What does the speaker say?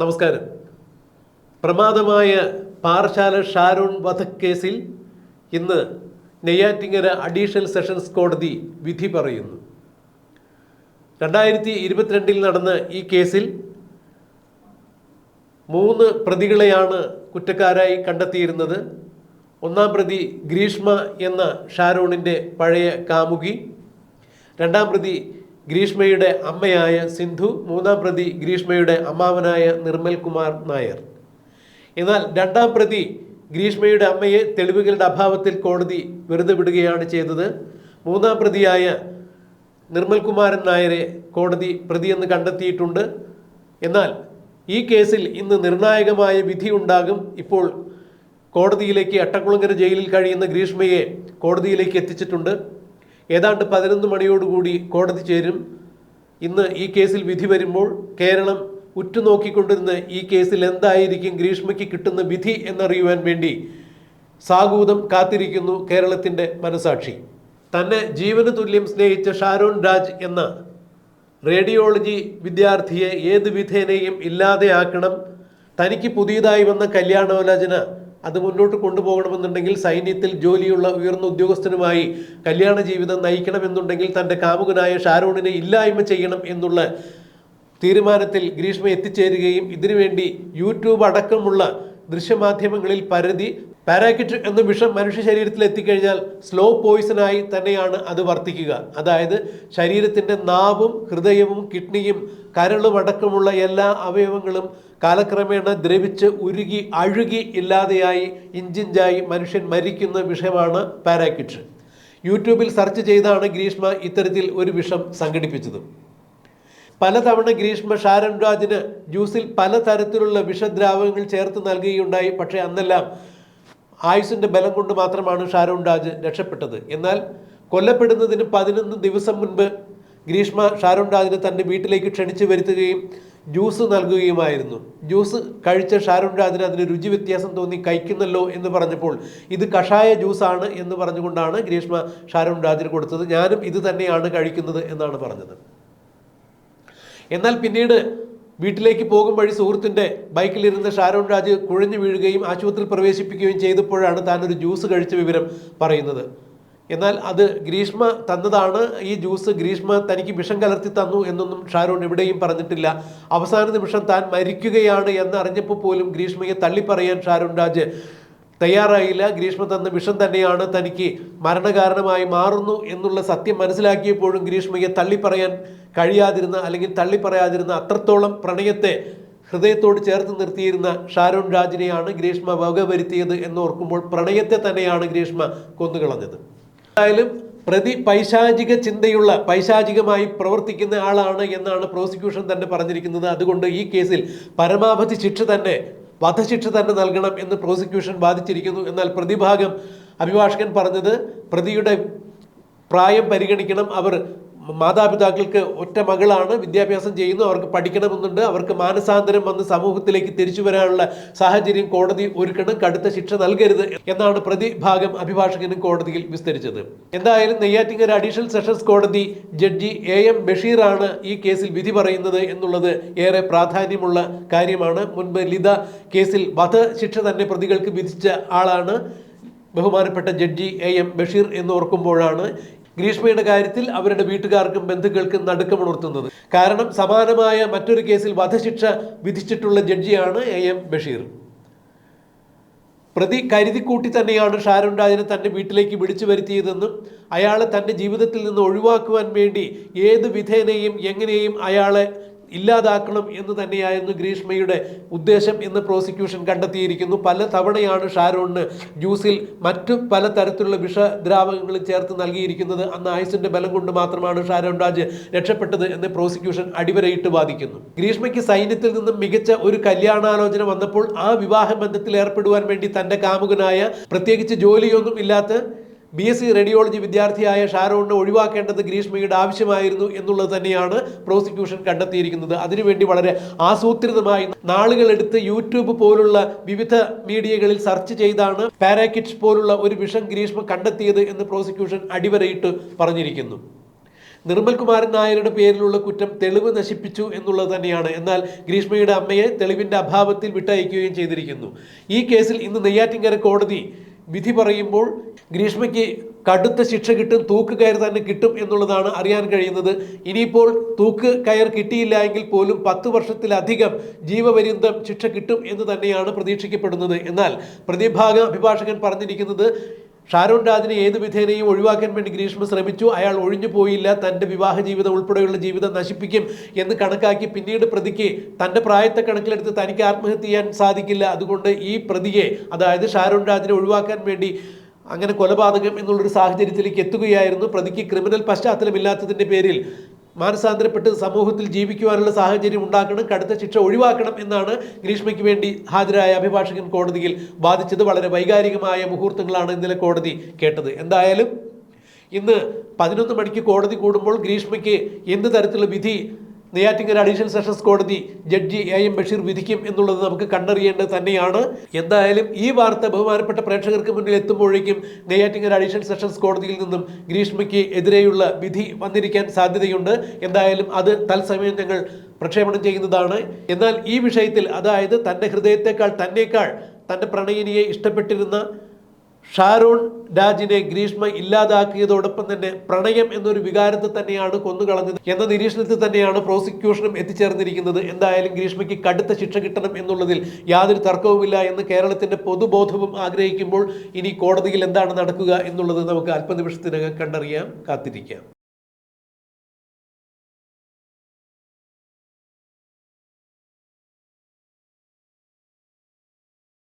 നമസ്കാരം. പ്രമാദമായ പാറശാല ഷാരോൺ വധക്കേസിൽ ഇന്ന് നെയ്യാറ്റിങ്കര അഡീഷണൽ സെഷൻസ് കോടതി വിധി പറയുന്നു. 2022 നടന്ന ഈ കേസിൽ 3 പ്രതികളെയാണ് കുറ്റക്കാരായി കണ്ടെത്തിയിരുന്നത്. ഒന്നാം പ്രതി ഗ്രീഷ്മ എന്ന ഷാരോണിൻ്റെ പഴയ കാമുകി, രണ്ടാം പ്രതി ഗ്രീഷ്മയുടെ അമ്മയായ സിന്ധു, മൂന്നാം പ്രതി ഗ്രീഷ്മയുടെ അമ്മാവനായ നിർമ്മൽ കുമാർ നായർ. എന്നാൽ രണ്ടാം പ്രതി ഗ്രീഷ്മയുടെ അമ്മയെ തെളിവുകളുടെ അഭാവത്തിൽ കോടതി വെറുതെ വിടുകയാണ് ചെയ്തത്. മൂന്നാം പ്രതിയായ നിർമ്മൽ കുമാരൻ നായരെ കോടതി പ്രതിയെന്ന് കണ്ടെത്തിയിട്ടുണ്ട്. എന്നാൽ ഈ കേസിൽ ഇന്ന് നിർണായകമായ വിധി ഉണ്ടാകും. ഇപ്പോൾ കോടതിയിലേക്ക് അട്ടക്കുളങ്ങര ജയിലിൽ കഴിയുന്ന ഗ്രീഷ്മയെ കോടതിയിലേക്ക് എത്തിച്ചിട്ടുണ്ട്. ഏതാണ്ട് 11 മണിയോടുകൂടി കോടതി ചേരും. ഇന്ന് ഈ കേസിൽ വിധി വരുമ്പോൾ കേരളം ഉറ്റുനോക്കിക്കൊണ്ടിരുന്ന ഈ കേസിൽ എന്തായിരിക്കും ഗ്രീഷ്മയ്ക്ക് കിട്ടുന്ന വിധി എന്നറിയുവാൻ വേണ്ടി സാഗൂതം കാത്തിരിക്കുന്നു കേരളത്തിൻ്റെ മനസാക്ഷി. തന്നെ ജീവന് തുല്യം സ്നേഹിച്ച ഷാരോൺ രാജ് എന്ന റേഡിയോളജി വിദ്യാർത്ഥിയെ ഏത് വിധേനയും ഇല്ലാതെയാക്കണം, തനിക്ക് പുതിയതായി വന്ന കല്യാണാലോചന അത് മുന്നോട്ട് കൊണ്ടുപോകണമെന്നുണ്ടെങ്കിൽ സൈന്യത്തിൽ ജോലിയുള്ള ഉയർന്ന ഉദ്യോഗസ്ഥനുമായി കല്യാണ ജീവിതം നയിക്കണമെന്നുണ്ടെങ്കിൽ തൻ്റെ കാമുകനായ ഷാരോണിനെ ഇല്ലായ്മ ചെയ്യണം എന്നുള്ള തീരുമാനത്തിൽ ഗ്രീഷ്മ എത്തിച്ചേരുകയും ഇതിനുവേണ്ടി യൂട്യൂബ് അടക്കമുള്ള ദൃശ്യമാധ്യമങ്ങളിൽ പരതി പാരാക്കിറ്റ് എന്ന വിഷം മനുഷ്യ ശരീരത്തിൽ എത്തിക്കഴിഞ്ഞാൽ സ്ലോ പോയിസണായി തന്നെയാണ് അത് വർത്തിക്കുക. അതായത് ശരീരത്തിൻ്റെ നാവും ഹൃദയവും കിഡ്നിയും കരളും അടക്കമുള്ള എല്ലാ അവയവങ്ങളും കാലക്രമേണ ദ്രവിച്ച് ഉരുകി അഴുകി ഇല്ലാതെയായി ഇഞ്ചിഞ്ചായി മനുഷ്യൻ മരിക്കുന്ന വിഷമാണ് പാരാക്കിറ്റ്. യൂട്യൂബിൽ സെർച്ച് ചെയ്താണ് ഗ്രീഷ്മ ഇത്തരത്തിൽ ഒരു വിഷം സംഘടിപ്പിച്ചത്. പലതവണ ഗ്രീഷ്മ ഷാരോൺ രാജിന് ജ്യൂസിൽ പലതരത്തിലുള്ള വിഷദ്രാവകങ്ങൾ ചേർത്ത് നൽകുകയുണ്ടായി. പക്ഷേ അന്നെല്ലാം ആയുസിൻ്റെ ബലം കൊണ്ട് മാത്രമാണ് ഷാരോൺ രാജ് രക്ഷപ്പെട്ടത്. എന്നാൽ കൊല്ലപ്പെടുന്നതിന് 11 ദിവസം മുൻപ് ഗ്രീഷ്മ ഷാരോൺ രാജിനെ തൻ്റെ വീട്ടിലേക്ക് ക്ഷണിച്ചു വരുത്തുകയും ജ്യൂസ് നൽകുകയുമായിരുന്നു. ജ്യൂസ് കഴിച്ച ഷാരോൺ രാജിന് അതിന് രുചി വ്യത്യാസം തോന്നി, കഴിക്കുന്നല്ലോ എന്ന് പറഞ്ഞപ്പോൾ ഇത് കഷായ ജ്യൂസാണ് എന്ന് പറഞ്ഞുകൊണ്ടാണ് ഗ്രീഷ്മ ഷാരോൺ രാജിന് കൊടുത്തത്. ഞാനും ഇത് തന്നെയാണ് കഴിക്കുന്നത് എന്നാണ് പറഞ്ഞത്. എന്നാൽ പിന്നീട് വീട്ടിലേക്ക് പോകും വഴി സുഹൃത്തിൻ്റെ ബൈക്കിലിരുന്ന ഷാരോൺ രാജ് കുഴഞ്ഞു വീഴുകയും ആശുപത്രിയിൽ പ്രവേശിപ്പിക്കുകയും ചെയ്തപ്പോഴാണ് താനൊരു ജ്യൂസ് കഴിച്ച വിവരം പറയുന്നത്. എന്നാൽ അത് ഗ്രീഷ്മ തന്നതാണ്. ഈ ജ്യൂസ് ഗ്രീഷ്മ തനിക്ക് വിഷം കലർത്തി തന്നു എന്നൊന്നും ഷാരോൺ എവിടെയും പറഞ്ഞിട്ടില്ല. അവസാന നിമിഷം താൻ മരിക്കുകയാണ് എന്നറിഞ്ഞപ്പോൾ പോലും ഗ്രീഷ്മയെ തള്ളിപ്പറയാൻ ഷാരോൺ രാജ് തയ്യാറായില്ല. ഗ്രീഷ്മ തന്ന വിഷം തന്നെയാണ് തനിക്ക് മരണകാരണമായി മാറുന്നു എന്നുള്ള സത്യം മനസ്സിലാക്കിയപ്പോഴും ഗ്രീഷ്മയെ തള്ളിപ്പറയാൻ കഴിയാതിരുന്ന അല്ലെങ്കിൽ തള്ളിപ്പറയാതിരുന്ന അത്രത്തോളം പ്രണയത്തെ ഹൃദയത്തോട് ചേർത്ത് നിർത്തിയിരുന്ന ഷാരോൺ രാജിനെയാണ് ഗ്രീഷ്മ വകവരുത്തിയത് എന്നോർക്കുമ്പോൾ പ്രണയത്തെ തന്നെയാണ് ഗ്രീഷ്മ കൊന്നുകളഞ്ഞത്. എന്തായാലും പ്രതി പൈശാചിക ചിന്തയുള്ള പൈശാചികമായി പ്രവർത്തിക്കുന്ന ആളാണ് എന്നാണ് പ്രോസിക്യൂഷൻ തന്നെ പറഞ്ഞിരിക്കുന്നത്. അതുകൊണ്ട് ഈ കേസിൽ പരമാവധി ശിക്ഷ തന്നെ, വധശിക്ഷ തന്നെ നൽകണം എന്ന് പ്രോസിക്യൂഷൻ വാദിച്ചിരിക്കുന്നു. എന്നാൽ പ്രതിഭാഗം അഭിഭാഷകൻ പറഞ്ഞത് പ്രതിയുടെ പ്രായം പരിഗണിക്കണം. അവർ മാതാപിതാക്കൾക്ക് ഒറ്റ മകളാണ്, വിദ്യാഭ്യാസം ചെയ്യുന്നു, അവർക്ക് പഠിക്കണമെന്നുണ്ട്, അവർക്ക് മാനസാന്തരം വന്ന് സമൂഹത്തിലേക്ക് തിരിച്ചു വരാനുള്ള സാഹചര്യം കോടതി ഒരുക്കണം, കടുത്ത ശിക്ഷ നൽകരുത് എന്നാണ് പ്രതിഭാഗം അഭിഭാഷകനും കോടതിയിൽ വിസ്തരിച്ചത്. എന്തായാലും നെയ്യാറ്റിങ്കര അഡീഷണൽ സെഷൻസ് കോടതി ജഡ്ജി AM ബഷീറാണ് ഈ കേസിൽ വിധി പറയുന്നത് എന്നുള്ളത് ഏറെ പ്രാധാന്യമുള്ള കാര്യമാണ്. മുൻപ് ലിത കേസിൽ വധശിക്ഷ തന്നെ പ്രതികൾക്ക് വിധിച്ച ആളാണ് ബഹുമാനപ്പെട്ട ജഡ്ജി AM ബഷീർ എന്ന് ഓർക്കുമ്പോഴാണ് ഗ്രീഷ്മയുടെ കാര്യത്തിൽ അവരുടെ വീട്ടുകാർക്കും ബന്ധുക്കൾക്കും നടുക്കമുണർത്തുന്നത്. കാരണം സമാനമായ മറ്റൊരു കേസിൽ വധശിക്ഷ വിധിച്ചിട്ടുള്ള ജഡ്ജിയാണ് AM ബഷീർ. പ്രതി കരുതിക്കൂട്ടി തന്നെയാണ് ഷാരോൺ രാജിനെ തൻ്റെ വീട്ടിലേക്ക് വിളിച്ചു വരുത്തിയതെന്നും അയാളെ തൻ്റെ ജീവിതത്തിൽ നിന്ന് ഒഴിവാക്കുവാൻ വേണ്ടി ഏത് വിധേനയും എങ്ങനെയും അയാളെ ഇല്ലാതാക്കണം എന്ന് തന്നെയായിരുന്നു ഗ്രീഷ്മയുടെ ഉദ്ദേശം എന്ന് പ്രോസിക്യൂഷൻ കണ്ടെത്തിയിരിക്കുന്നു. പല തവണയാണ് ഷാരോണിന് ജ്യൂസിൽ മറ്റു പലതരത്തിലുള്ള വിഷദ്രാവകങ്ങളും ചേർത്ത് നൽകിയിരിക്കുന്നത്. അന്ന് ആയുസിൻ്റെ ബലം കൊണ്ട് മാത്രമാണ് ഷാരോൺ രാജ് രക്ഷപ്പെട്ടത് എന്ന് പ്രോസിക്യൂഷൻ അടിവരയിട്ട് വാദിക്കുന്നു. ഗ്രീഷ്മയ്ക്ക് സൈന്യത്തിൽ നിന്നും മികച്ച ഒരു കല്യാണാലോചന വന്നപ്പോൾ ആ വിവാഹ ബന്ധത്തിൽ ഏർപ്പെടുവാൻ വേണ്ടി തൻ്റെ കാമുകനായ, പ്രത്യേകിച്ച് ജോലിയൊന്നും ഇല്ലാത്ത BSc റേഡിയോളജി വിദ്യാർത്ഥിയായ ഷാരോണിനെ ഒഴിവാക്കേണ്ടത് ഗ്രീഷ്മയുടെ ആവശ്യമായിരുന്നു എന്നുള്ളത് തന്നെയാണ് പ്രോസിക്യൂഷൻ കണ്ടെത്തിയിരിക്കുന്നത്. അതിനുവേണ്ടി വളരെ ആസൂത്രിതമായി നാളുകളെടുത്ത് യൂട്യൂബ് പോലുള്ള വിവിധ മീഡിയകളിൽ സെർച്ച് ചെയ്താണ് പാരാക്കിറ്റ് പോലുള്ള ഒരു വിഷം ഗ്രീഷ്മ കണ്ടെത്തിയത് എന്ന് പ്രോസിക്യൂഷൻ അടിവരയിട്ട് പറഞ്ഞിരിക്കുന്നു. നിർമ്മൽ കുമാരൻ നായരുടെ പേരിലുള്ള കുറ്റം തെളിവ് നശിപ്പിച്ചു എന്നുള്ളത് തന്നെയാണ്. എന്നാൽ ഗ്രീഷ്മയുടെ അമ്മയെ തെളിവിന്റെ അഭാവത്തിൽ വിട്ടയക്കുകയും ചെയ്തിരിക്കുന്നു. ഈ കേസിൽ ഇന്ന് നെയ്യാറ്റിൻകര കോടതി വിധി പറയുമ്പോൾ ഗ്രീഷ്മയ്ക്ക് കടുത്ത ശിക്ഷ കിട്ടും, തൂക്ക് കയർ തന്നെ കിട്ടും എന്നുള്ളതാണ് അറിയാൻ കഴിയുന്നത്. ഇനിയിപ്പോൾ തൂക്ക് കയർ കിട്ടിയില്ല എങ്കിൽ പോലും 10 വർഷത്തിലധികം ജീവപര്യന്തം ശിക്ഷ കിട്ടും എന്ന് തന്നെയാണ് പ്രതീക്ഷിക്കപ്പെടുന്നത്. എന്നാൽ പ്രതിഭാഗ അഭിഭാഷകൻ പറഞ്ഞിരിക്കുന്നത് ഷാരോൺ രാജിനെ ഏത് വിധേനയും ഒഴിവാക്കാൻ വേണ്ടി ഗ്രീഷ്മ ശ്രമിച്ചു, അയാൾ ഒഴിഞ്ഞു പോയില്ല, തൻ്റെ വിവാഹ ജീവിതം ഉൾപ്പെടെയുള്ള ജീവിതം നശിപ്പിക്കും എന്ന് കണക്കാക്കി പിന്നീട് പ്രതിക്ക് തൻ്റെ പ്രായത്തെ കണക്കിലെടുത്ത് തനിക്ക് ആത്മഹത്യ ചെയ്യാൻ സാധിക്കില്ല, അതുകൊണ്ട് ഈ പ്രതിയെ, അതായത് ഷാരോൺ രാജിനെ ഒഴിവാക്കാൻ വേണ്ടി അങ്ങനെ കൊലപാതകം എന്നുള്ളൊരു സാഹചര്യത്തിലേക്ക് എത്തുകയായിരുന്നു. പ്രതിക്ക് ക്രിമിനൽ പശ്ചാത്തലമില്ലാത്തതിൻ്റെ പേരിൽ മാനസാന്തരപ്പെട്ട് സമൂഹത്തിൽ ജീവിക്കുവാനുള്ള സാഹചര്യം ഉണ്ടാക്കണം, കടുത്ത ശിക്ഷ ഒഴിവാക്കണം എന്നാണ് ഗ്രീഷ്മയ്ക്ക് വേണ്ടി ഹാജരായ അഭിഭാഷകൻ കോടതിയിൽ വാദിച്ചത്. വളരെ വൈകാരികമായ മുഹൂർത്തങ്ങളാണ് ഇന്നലെ കോടതി കേട്ടത്. എന്തായാലും ഇന്ന് 11 മണിക്ക് കോടതി കൂടുമ്പോൾ ഗ്രീഷ്മയ്ക്ക് എന്ത് തരത്തിലുള്ള വിധി നെയ്യാറ്റിൻകര അഡീഷണൽ സെഷൻസ് കോടതി ജഡ്ജി AM ബഷീർ വിധിക്കും എന്നുള്ളത് നമുക്ക് കണ്ടറിയേണ്ടത് തന്നെയാണ്. എന്തായാലും ഈ വാർത്ത ബഹുമാനപ്പെട്ട പ്രേക്ഷകർക്ക് മുന്നിൽ എത്തുമ്പോഴേക്കും നെയ്യാറ്റിൻകര അഡീഷണൽ സെഷൻസ് കോടതിയിൽ നിന്നും ഗ്രീഷ്മയ്ക്ക് എതിരെയുള്ള വിധി വന്നിരിക്കാൻ സാധ്യതയുണ്ട്. എന്തായാലും അത് തത്സമയം ഞങ്ങൾ പ്രക്ഷേപണം ചെയ്യുന്നതാണ്. എന്നാൽ ഈ വിഷയത്തിൽ, അതായത് തൻ്റെ ഹൃദയത്തെക്കാൾ തൻ്റെ പ്രണയിനിയെ ഇഷ്ടപ്പെട്ടിരുന്ന ഷാരോൺ രാജിനെ ഗ്രീഷ്മ ഇല്ലാതാക്കിയതോടൊപ്പം തന്നെ പ്രണയം എന്നൊരു വികാരത്തെ തന്നെയാണ് കൊന്നുകളഞ്ഞത് എന്ന നിരീക്ഷണത്തിൽ തന്നെയാണ് പ്രോസിക്യൂഷനും എത്തിച്ചേർന്നിരിക്കുന്നത്. എന്തായാലും ഗ്രീഷ്മയ്ക്ക് കടുത്ത ശിക്ഷ കിട്ടണം എന്നുള്ളതിൽ യാതൊരു തർക്കവുമില്ല എന്ന് കേരളത്തിൻ്റെ പൊതുബോധവും ആഗ്രഹിക്കുമ്പോൾ ഇനി കോടതിയിൽ എന്താണ് നടക്കുക എന്നുള്ളത് നമുക്ക് അല്പനിമിഷത്തിനകം കണ്ടറിയാം. കാത്തിരിക്കാം.